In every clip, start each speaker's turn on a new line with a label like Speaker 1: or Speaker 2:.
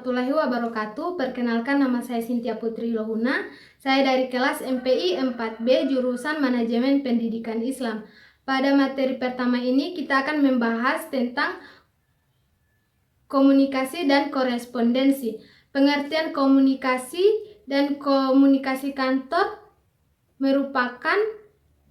Speaker 1: warahmatullahi wabarakatuh. Perkenalkan, nama saya Cynthia Putri Lohuna. Saya dari kelas MPI 4B jurusan Manajemen Pendidikan Islam. Pada materi pertama ini kita akan membahas tentang komunikasi dan korespondensi. Pengertian komunikasi dan komunikasi kantor merupakan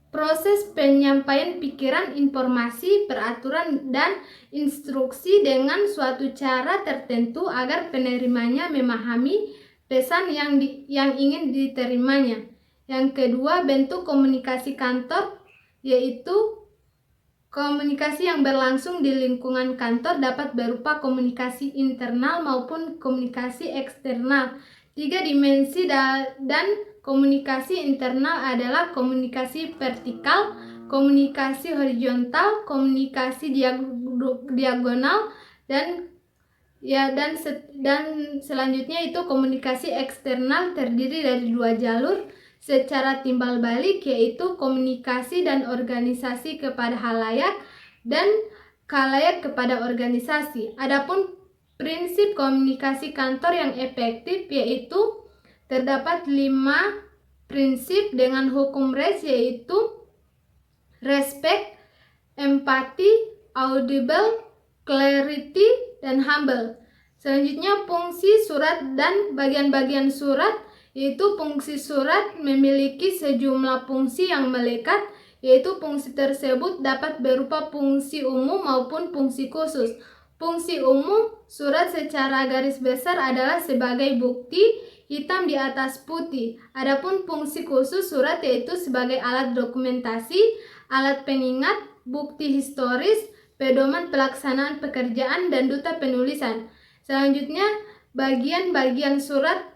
Speaker 1: proses penyampaian pikiran, informasi, peraturan, dan instruksi dengan suatu cara tertentu agar penerimanya memahami pesan yang ingin diterimanya. Yang kedua, bentuk komunikasi kantor yaitu komunikasi yang berlangsung di lingkungan kantor dapat berupa komunikasi internal maupun komunikasi eksternal. 3 dimensi dan komunikasi internal adalah komunikasi vertikal, komunikasi horizontal, komunikasi diagonal, dan selanjutnya itu komunikasi eksternal terdiri dari 2 jalur secara timbal balik, yaitu komunikasi dan organisasi kepada khalayak dan khalayak kepada organisasi. Adapun prinsip komunikasi kantor yang efektif yaitu terdapat 5 prinsip dengan hukum res, yaitu respect, empati, audible, clarity, dan humble. Selanjutnya fungsi surat dan bagian-bagian surat, yaitu fungsi surat memiliki sejumlah fungsi yang melekat, yaitu fungsi tersebut dapat berupa fungsi umum maupun fungsi khusus. Fungsi umum surat secara garis besar adalah sebagai bukti hitam di atas putih. Adapun fungsi khusus surat yaitu sebagai alat dokumentasi, alat pengingat, bukti historis, pedoman pelaksanaan pekerjaan, dan duta penulisan. Selanjutnya, bagian-bagian surat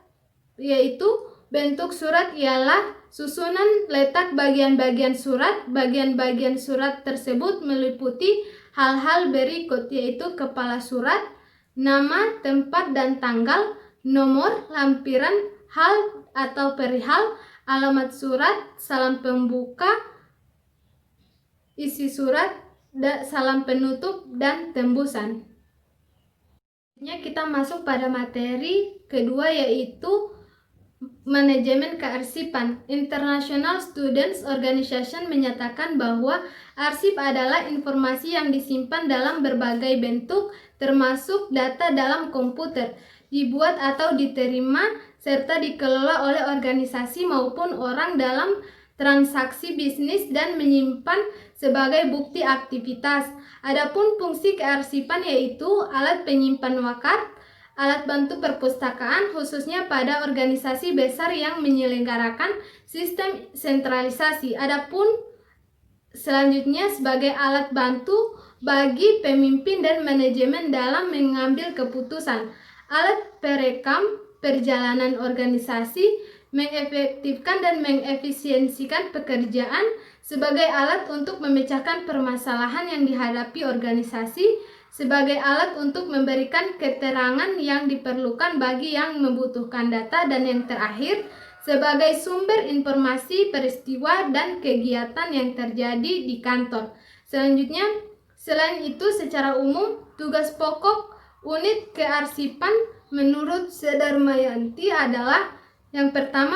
Speaker 1: yaitu bentuk surat ialah susunan letak bagian-bagian surat. Bagian-bagian surat tersebut meliputi hal-hal berikut, yaitu kepala surat, nama, tempat dan tanggal, nomor, lampiran, hal atau perihal, alamat surat, salam pembuka, isi surat, salam penutup, dan tembusan. Kita masuk pada materi kedua, yaitu manajemen kearsipan. International Students Organization menyatakan bahwa arsip adalah informasi yang disimpan dalam berbagai bentuk, termasuk data dalam komputer, dibuat atau diterima serta dikelola oleh organisasi maupun orang dalam transaksi bisnis dan menyimpan sebagai bukti aktivitas. Adapun fungsi kearsipan yaitu alat penyimpan wakat, alat bantu perpustakaan, khususnya pada organisasi besar yang menyelenggarakan sistem sentralisasi. Adapun selanjutnya sebagai alat bantu bagi pemimpin dan manajemen dalam mengambil keputusan. Alat perekam perjalanan organisasi, mengefektifkan dan mengefisiensikan pekerjaan sebagai alat untuk memecahkan permasalahan yang dihadapi organisasi, sebagai alat untuk memberikan keterangan yang diperlukan bagi yang membutuhkan data, dan yang terakhir sebagai sumber informasi peristiwa dan kegiatan yang terjadi di kantor. Selanjutnya, selain itu secara umum tugas pokok unit kearsipan menurut Sedarmayanti adalah yang pertama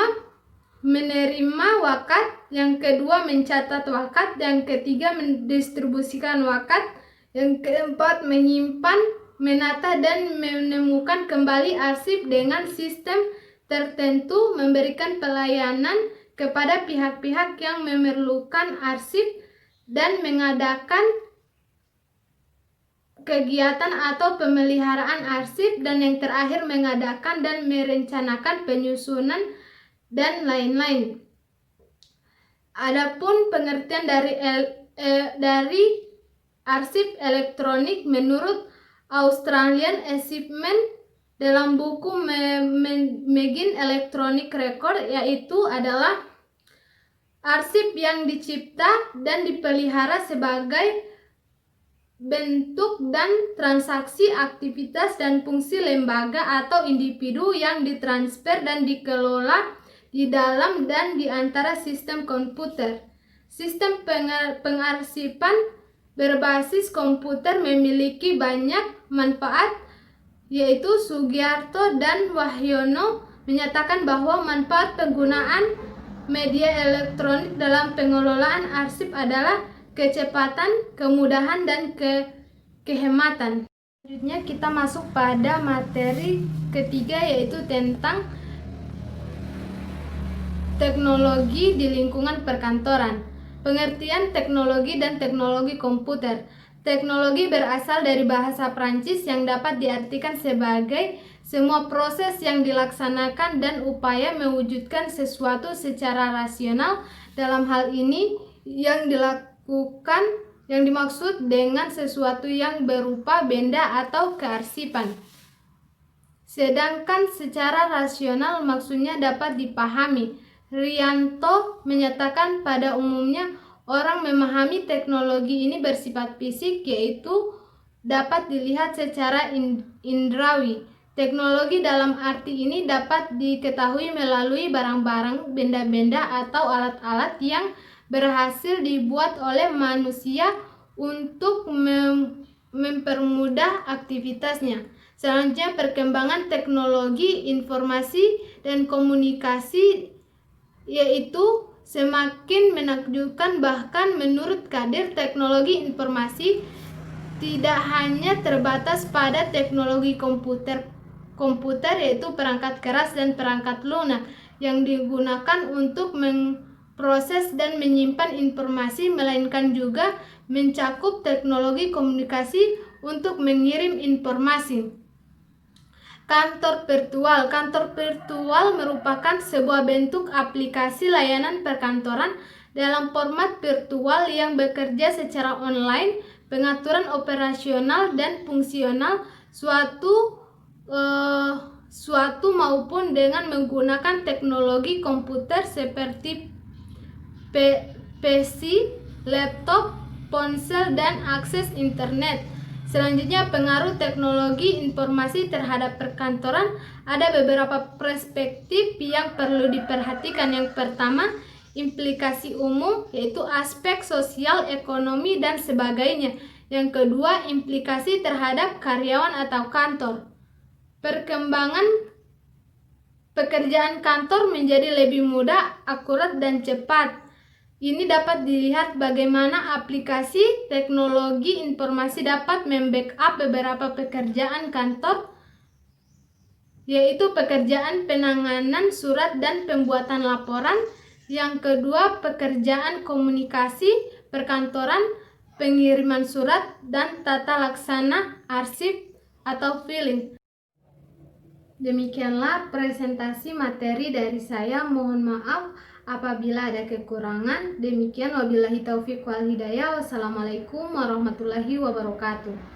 Speaker 1: menerima wakat, yang kedua mencatat wakat, yang ketiga mendistribusikan wakat, yang keempat menyimpan, menata, dan menemukan kembali arsip dengan sistem tertentu, memberikan pelayanan kepada pihak-pihak yang memerlukan arsip, dan mengadakan kegiatan atau pemeliharaan arsip, dan yang terakhir mengadakan dan merencanakan penyusunan dan lain-lain. Adapun pengertian dari arsip elektronik menurut Australian Achievement dalam buku Magin Electronic Record, yaitu adalah arsip yang dicipta dan dipelihara sebagai bentuk dan transaksi aktivitas dan fungsi lembaga atau individu yang ditransfer dan dikelola di dalam dan di antara sistem komputer. Sistem pengarsipan berbasis komputer memiliki banyak manfaat yaitu Sugiarto dan Wahyono, menyatakan bahwa manfaat penggunaan media elektronik dalam pengelolaan arsip adalah kecepatan, kemudahan, dan kehematan. Selanjutnya kita masuk pada materi ketiga, yaitu tentang teknologi di lingkungan perkantoran. Pengertian teknologi dan teknologi komputer. Teknologi berasal dari bahasa Prancis yang dapat diartikan sebagai semua proses yang dilaksanakan dan upaya mewujudkan sesuatu secara rasional. Dalam hal ini yang dimaksud dengan sesuatu yang berupa benda atau kearsipan. Sedangkan secara rasional maksudnya dapat dipahami. Rianto menyatakan pada umumnya orang memahami teknologi ini bersifat fisik, yaitu dapat dilihat secara indrawi. Teknologi dalam arti ini dapat diketahui melalui barang-barang, benda-benda, atau alat-alat yang berhasil dibuat oleh manusia untuk mempermudah aktivitasnya. Selanjutnya, perkembangan teknologi informasi dan komunikasi, yaitu semakin menakjubkan. Bahkan menurut Kadir, teknologi informasi tidak hanya terbatas pada teknologi komputer yaitu perangkat keras dan perangkat lunak yang digunakan untuk memproses dan menyimpan informasi, melainkan juga mencakup teknologi komunikasi untuk mengirim informasi. Kantor virtual. Kantor virtual merupakan sebuah bentuk aplikasi layanan perkantoran dalam format virtual yang bekerja secara online. Pengaturan operasional dan fungsional suatu maupun dengan menggunakan teknologi komputer seperti PC, laptop, ponsel, dan akses internet. Selanjutnya, pengaruh teknologi informasi terhadap perkantoran. Ada beberapa perspektif yang perlu diperhatikan. Yang pertama, implikasi umum, yaitu aspek sosial, ekonomi, dan sebagainya. Yang kedua, implikasi terhadap karyawan atau kantor. Perkembangan pekerjaan kantor menjadi lebih mudah, akurat, dan cepat. Ini dapat dilihat bagaimana aplikasi teknologi informasi dapat membackup beberapa pekerjaan kantor, yaitu pekerjaan penanganan surat dan pembuatan laporan. Yang kedua, pekerjaan komunikasi perkantoran, pengiriman surat, dan tata laksana arsip atau filing. Demikianlah presentasi materi dari saya. Mohon maaf apabila ada kekurangan. Demikian, wabillahi taufiq wal hidayah. Wassalamualaikum warahmatullahi wabarakatuh.